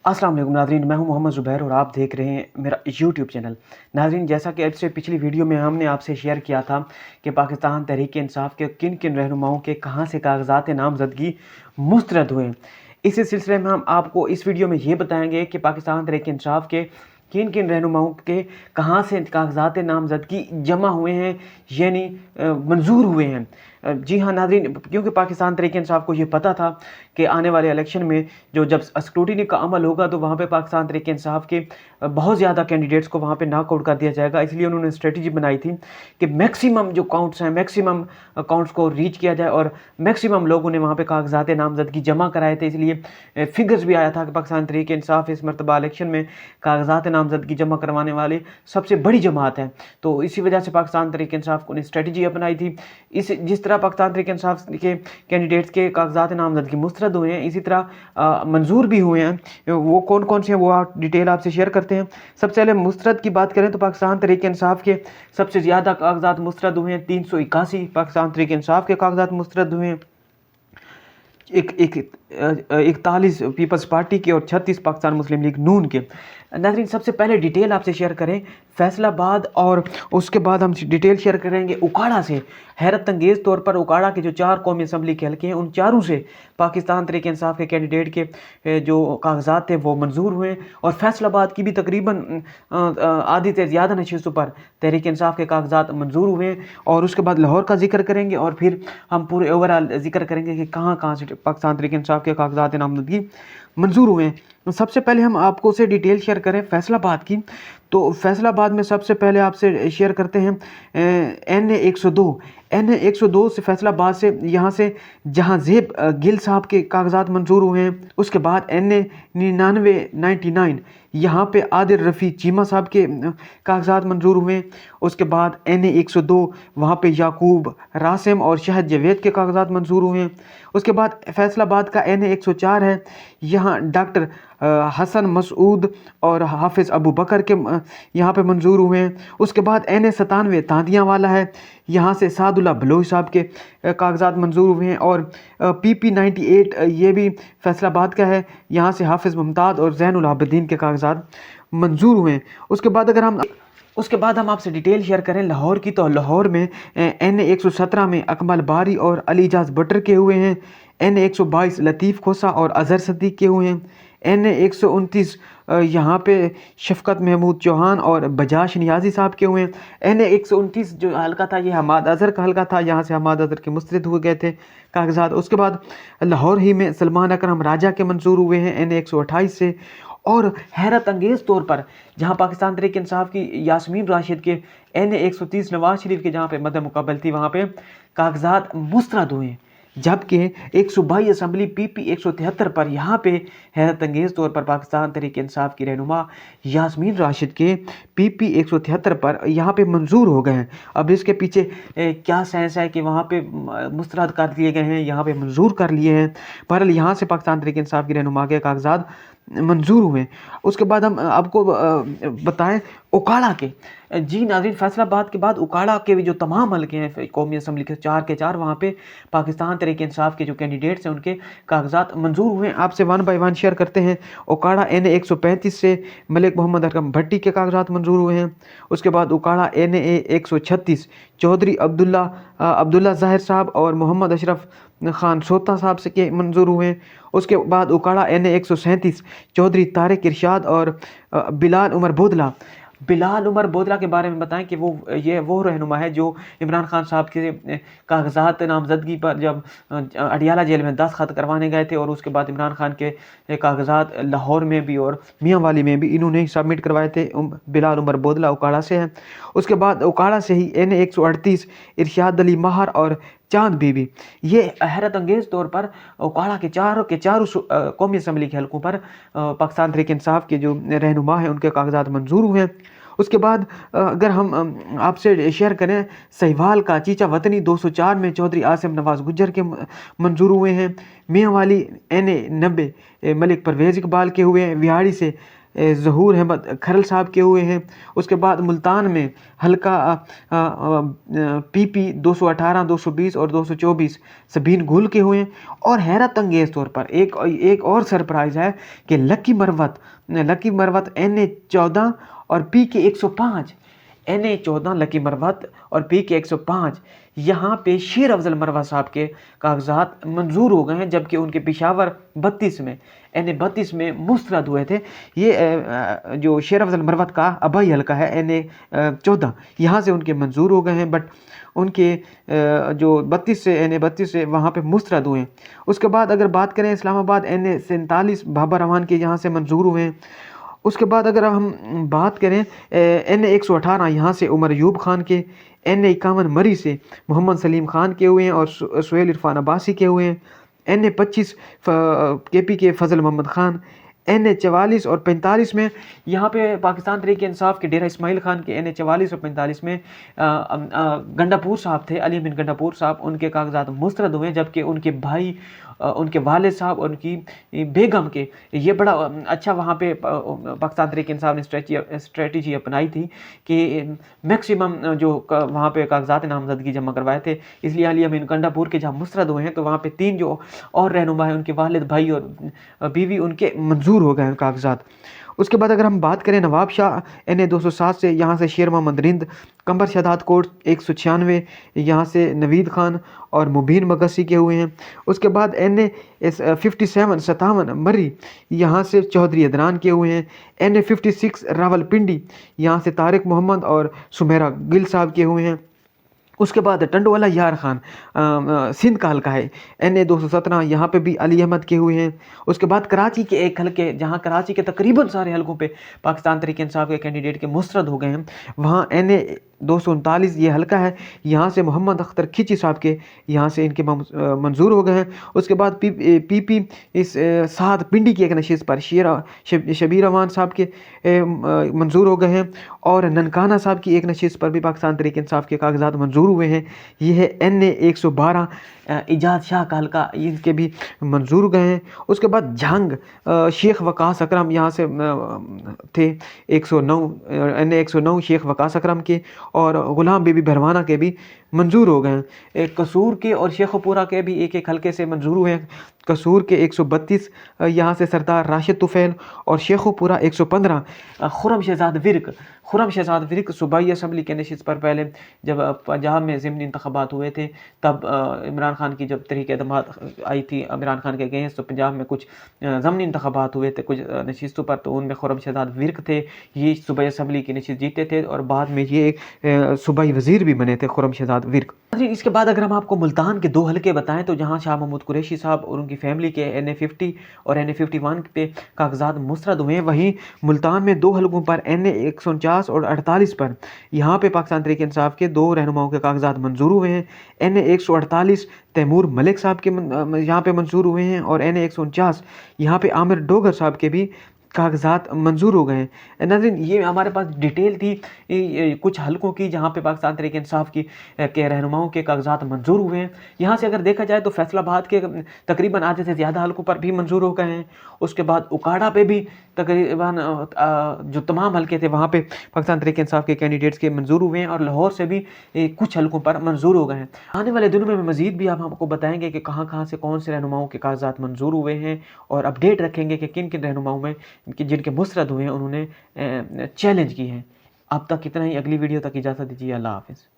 अस्सलाम वालेकुम नाज़रीन, मैं हूं मोहम्मद ज़ुबैर और आप देख रहे हैं मेरा यूट्यूब चैनल। नाज़रीन, जैसा कि इससे पिछली वीडियो में हमने आपसे शेयर किया था कि पाकिस्तान तहरीक-ए-इंसाफ के किन किन रहनुमाओं के कहां से कागज़ात नामज़दगी मुस्तरद हुए। इसी सिलसिले में हम आपको इस वीडियो में ये बताएंगे कि पाकिस्तान तहरीक-ए-इंसाफ के किन किन रहनुमाओं के कहां से कागज़ात नामज़दगी जमा हुए हैं, यानी मंजूर हुए हैं। जी हाँ नाज़रीन, क्योंकि पाकिस्तान तहरीक-ए-इंसाफ को ये पता था कि आने वाले इलेक्शन में जब स्क्रूटिनी का अमल होगा तो वहाँ पे पाकिस्तान तहरीक-ए-इंसाफ के बहुत ज़्यादा कैंडिडेट्स को वहाँ पे नॉक आउट कर दिया जाएगा। इसलिए उन्होंने स्ट्रेटजी बनाई थी कि मैक्सिमम जो काउंट्स हैं, मैक्सिमम काउंट्स को रीच किया जाए और मैक्सिमम लोगों ने वहाँ पे कागज़ात नामज़दगी जमा कराए थे। इसलिए फिगर्स भी आया था कि पाकिस्तान तहरीक-ए-इंसाफ इस मरतबा इलेक्शन में कागज़ात नामज़दगी जमा करवाने वाले सबसे बड़ी जमात है। तो इसी वजह से पाकिस्तान तहरीक-ए-इंसाफ ने स्ट्रेटजी अपनाई थी। जिस तरह पाकिस्तान तहरीक-ए-इंसाफ के कैंडिडेट्स के कागज़ात नामज़दगी मुस्तरद हुए हैं, इसी तरह मंजूर भी हुए हैं। वो कौन कौन से हैं वो आप डिटेल आपसे शेयर करते हैं। सबसे पहले मुस्तरद की बात करें तो पाकिस्तान तहरीक-ए-इंसाफ के सबसे ज़्यादा कागज़ात मुस्तरद हुए हैं। 381 पाकिस्तान तहरीक-ए-इंसाफ के कागज़ात मुस्तरद हुए हैं। 41 पीपल्स पार्टी के और 36 पाकिस्तान मुस्लिम लीग नून के। नाज़रीन, सबसे पहले डिटेल आपसे शेयर करें फैसलाबाद और उसके बाद हम डिटेल शेयर करेंगे उकाड़ा से। हैरत अंगेज़ तौर पर उकाड़ा के जो 4 कौमी असम्बली के हल्के हैं उन चारों से पाकिस्तान तहरीक-ए-इंसाफ के कैंडिडेट के जो कागज़ात थे वो मंजूर हुए और फैसलाबाद की भी तकरीबन आधी से ज़्यादा नशिस्तों पर तहरीक-ए-इंसाफ के कागज़ात मंजूर हुए हैं। और उसके बाद लाहौर का जिक्र करेंगे और फिर हम पूरे ओवरऑल जिक्र करेंगे कि कहाँ कहाँ से पाकिस्तान तहरीक-ए-इंसाफ के कागज़ात नामज़दगी मंजूर हुए हैं। तो सबसे पहले हम आपको से डिटेल शेयर करें फैसलाबाद की, तो फैसलाबाद में सबसे पहले आपसे शेयर करते हैं NA 102 से फैसलाबाद से यहाँ से जहांज़ेब गिल साहब के कागज़ात मंजूर हुए हैं। उसके बाद NA 99 यहाँ पे आदिल रफ़ी चीमा साहब के कागज़ात मंजूर हुए हैं। उसके बाद NA 102 वहाँ पे याकूब रासिम और शहद जवेद के कागज़ात मंजूर हुए हैं। उसके बाद फैसलाबाद का NA 104 है, यहाँ डॉक्टर हसन मसूद और हाफिज़ अबू बकर के यहाँ पे मंजूर हुए हैं। उसके बाद NA 97 तांदियाँ वाला है, यहाँ से सादुल्ला बलोच साहब के कागज़ात मंजूर हुए हैं। और PP 98 ये भी फैसलाबाद का है, यहाँ से हाफिज़ मुमताज़ और ज़ैनुल आबिदीन के कागज़ात मंजूर हुए हैं। उसके बाद हम आपसे डिटेल शेयर करें लाहौर की, तो लाहौर में NA 117 में अकमल बारी और अली इजाज़ बटर के हुए हैं। NA 122 लतीफ़ खोसा और अज़हर सदीक़ के हुए हैं। NA 129 यहाँ पे शफ़क़त महमूद चौहान और बजाज नियाज़ी साहब के हुए हैं। NA 129 जो हल्का था ये हमाद अज़हर का हल्का था, यहाँ से हमाद अज़हर के मुस्तरद हुए गए थे कागज़ात। उसके बाद लाहौर ही में सलमान अकरम राजा के मंजूर हुए हैं NA 128 से। और हैरत अंगेज़ तौर पर जहाँ पाकिस्तान तहरीक-ए-इंसाफ की यास्मीन राशिद के NA 130 नवाज शरीफ के जहाँ पे मद्दे मुक़ाबल थी वहाँ पे कागज़ात मुस्तरद हुए हैं। जबकि एक सूबाई असम्बली PP 173 पर यहाँ पे हैरत अंगेज़ तौर पर पाकिस्तान तहरीक-ए-इंसाफ की रहनुमा यास्मीन राशिद के PP 173 पर यहाँ पे मंजूर हो गए हैं। अब इसके पीछे क्या सेंस है कि वहाँ पे मुस्तरद कर दिए गए हैं, यहाँ पे मंजूर कर लिए हैं। बहरहाल यहाँ से पाकिस्तान तहरीक-ए-इंसाफ की रहनुमा के कागज़ात मंजूर हुए। उसके बाद हम आपको बताएं उकाड़ा के। जी नाज़रीन, फैसलाबाद के बाद उकाड़ा के भी जो तमाम हल्के हैं कौमी असम्बली के 4 के 4 वहाँ पे पाकिस्तान तहरीक-ए-इंसाफ के जो कैंडिडेट्स हैं उनके कागज़ात मंजूर हुए हैं। आपसे 1 बाय 1 शेयर करते हैं। उकाड़ा NA 135 से मलिक मोहम्मद अकरम भट्टी के कागज़ात मंजूर हुए हैं। उसके बाद उकाड़ा NA 136 चौधरी अब्दुल्ला ज़ाहिर साहब और मोहम्मद अशरफ खान सोता साहब से के मंजूर हुए हैं। उसके बाद उकाड़ा NA 137 चौधरी तारिक इरशाद और बिलाल उमर बोदला के बारे में बताएं कि वो रहनुमा है जो इमरान खान साहब के कागज़ात नामज़दगी पर जब अडियाला जेल में दस्तखत करवाने गए थे और उसके बाद इमरान खान के कागज़ात लाहौर में भी और मियाँ वाली में भी इन्होंने ही सबमिट करवाए थे। बिलाल उमर बोदला उकाड़ा से हैं। उसके बाद उकाड़ा से ही NA 138 इरशाद अली महर और चांद बीबी, ये हैरत अंगेज़ तौर पर उकाड़ा के चारों कौमी असम्बली के हल्कों पर पाकिस्तान तहरीक-ए-इंसाफ के जो रहनुमा हैं उनके कागज़ात मंजूर हुए हैं। उसके बाद अगर हम आपसे शेयर करें सहीवाल का चीचा वतनी 204 में चौधरी आसिम नवाज़ गुज्जर के मंजूर हुए हैं। मियाँ वाली NA 90 मलिक परवेज़ इकबाल के हुए हैं। विहाड़ी से ज़हूर अहमद खरल साहब के हुए हैं। उसके बाद मुल्तान में हल्का PP 218, 220 और 224 सबीन गुल के हुए हैं। और हैरत अंगेज़ तौर पर एक और सरप्राइज़ है कि लकी मरवत NA 14 और PK 105, NA 14 लकी मरवत और PK 105, यहाँ पे शेर अफजल मरवत साहब के कागजात मंजूर हो गए हैं, जबकि उनके पेशावर 32 में NA 32 में मुस्तरद हुए थे। ये जो शेर अफजल मरवत का आबाई हल्का है NA 14, यहाँ से उनके मंजूर हो गए हैं, बट उनके जो 32 से NA 32 से वहाँ पे मुस्तरद हुए हैं। उसके बाद अगर बात करें इस्लामाबाद NA 47 बाबा रहमान के यहाँ से मंजूर हुए हैं। उसके बाद अगर हम बात करें NA 118 यहाँ से उमर अयूब खान के, NA 51 मरी से मोहम्मद सलीम खान के हुए हैं और सुहेल इरफान अब्बासी के हुए हैं। NA 25 KP के फजल मोहम्मद खान, NA 44 और 45 में यहाँ पे पाकिस्तान तहरीक इंसाफ के डेरा इस्माइल खान के NA 44 और 45 में गंडापुर साहब थे, अली अमीन गंडापुर साहब, उनके कागजात मुस्तरद हुए, जबकि उनके भाई, उनके वालिद साहब और उनकी बेगम के, ये बड़ा अच्छा वहाँ पे पाकिस्तान तहरीक इंसाफ ने स्ट्रेटजी अपनाई थी कि मैक्सिमम जो वहाँ पे कागजात नामजदगी जमा करवाए थे। इसलिए अली अमीन गंडापुर के जहाँ मुस्तरद हुए हैं तो वहाँ पे 3 जो और रहनुमा हैं, उनके वालिद, भाई और बीवी, उनके मंजूर हो गए हैं कागजात। उसके बाद अगर हम बात करें नवाब शाह NA 207 से, यहाँ से शेर मोहम्मद रिंद, कंबर शहादात कोट 196, यहाँ से नवीद खान और मुबीन मगसी के हुए हैं। उसके बाद NA 57 मर्री, यहाँ से चौधरी अदनान के हुए हैं। NA 56 रावलपिंडी, यहाँ से तारिक मोहम्मद और सुमेरा गिल साहब के हुए हैं। उसके बाद टंडवाला यार खान सिंध का हल्का है NA 217, यहाँ पे भी अली अहमद के हुए हैं। उसके बाद कराची के एक हल्के, जहाँ कराची के तकरीबन सारे हल्कों पे पाकिस्तान तहरीक इंसाफ के कैंडिडेट के मुस्तरद हो गए हैं, वहाँ NA 239 ये हल्का है, यहाँ से मोहम्मद अख्तर खिची साहब के यहाँ से इनके मंजूर हो गए हैं। उसके बाद PP इस साद पिंडी की एक नशिस्त पर शबीर अमान साहब के मंजूर हो गए हैं, और ननकाना साहब की एक नशिस्त पर भी पाकिस्तान तहरीक इंसाफ के कागजात मंजूर हुए हैं। ये है NA 112 इजाज शाह का हल्का, इनके भी मंजूर गए हैं। उसके बाद झंग शेख वकास अकरम यहाँ से थे 109, NA 109 शेख वकास अकरम के, और गुलाम बीबी भरवाना के भी मंजूर हो गए हैं। कसूर के और शेखपुरा के भी एक हल्के से मंजूर हुए हैं। कसूर के 132 यहाँ से सरदार राशिद तुफैल, और शेखपुरा 115 खुरम शहजाद विर्क सूबाई असम्बली के नशिस्त पर पहले जब पंजाब में ज़िमनी इंतखाबात हुए थे, तब इमरान खान की जब तहरीक एतमाद आई थी इमरान खान के अगेंस्ट, तो पंजाब में कुछ ज़मनी इंतखाबात हुए थे कुछ नशिस्तों पर, तो उनमें खुरम शहजाद विर्क थे, ये सूबाई असम्बली की नशिस्त जीते थे, और बाद में ये एक सूबाई वज़ीर भी बने थे खुरम शहजाद विर्क। इसके बाद अगर हम आपको मुल्तान के 2 हल्के बताएं, तो जहाँ शाह महमूद कुरैशी साहब और उनकी फैमिली के NA 50 और NA 51 पे कागजात मुस्तरद हुए हैं, वहीं मुल्तान में 2 हल्कों पर NA 149 और 48 पर यहाँ पे पाकिस्तान तहरीक इंसाफ के 2 रहनुमाओं के कागजात मंजूर हुए हैं। NA 148 तैमूर मलिक साहब के यहाँ पे मंजूर हुए हैं, और NA 149 यहाँ पे आमिर डोगर साहब के भी कागजात मंजूर हो गए हैं। नाज़रीन, ये हमारे पास डिटेल थी कुछ हलकों की जहाँ पे पाकिस्तान तहरीक इंसाफ की के रहनुमाओं के कागजात मंजूर हुए हैं। यहाँ से अगर देखा जाए तो फैसलाबाद के तकरीबन आधे से ज़्यादा हलकों पर भी मंजूर हो गए हैं। उसके बाद उकाड़ा पे भी तकरीबन जो तमाम हलके थे वहाँ पे पाकिस्तान तहरीक इंसाफ के कैंडिडेट्स के मंजूर हुए हैं, और लाहौर से भी कुछ हलकों पर मंजूर हो गए हैं। आने वाले दिनों में मज़ीद भी हम आपको बताएंगे कि कहाँ से कौन से रहनुमाओं के कागजात मंजूर हुए हैं, और अपडेट रखेंगे कि किन किन रहनुमाओं में कि जिनके मुस्तरद हुए हैं उन्होंने चैलेंज की हैं। अब तक इतना ही, अगली वीडियो तक इजाज़त दीजिए। अल्लाह हाफ़िज़।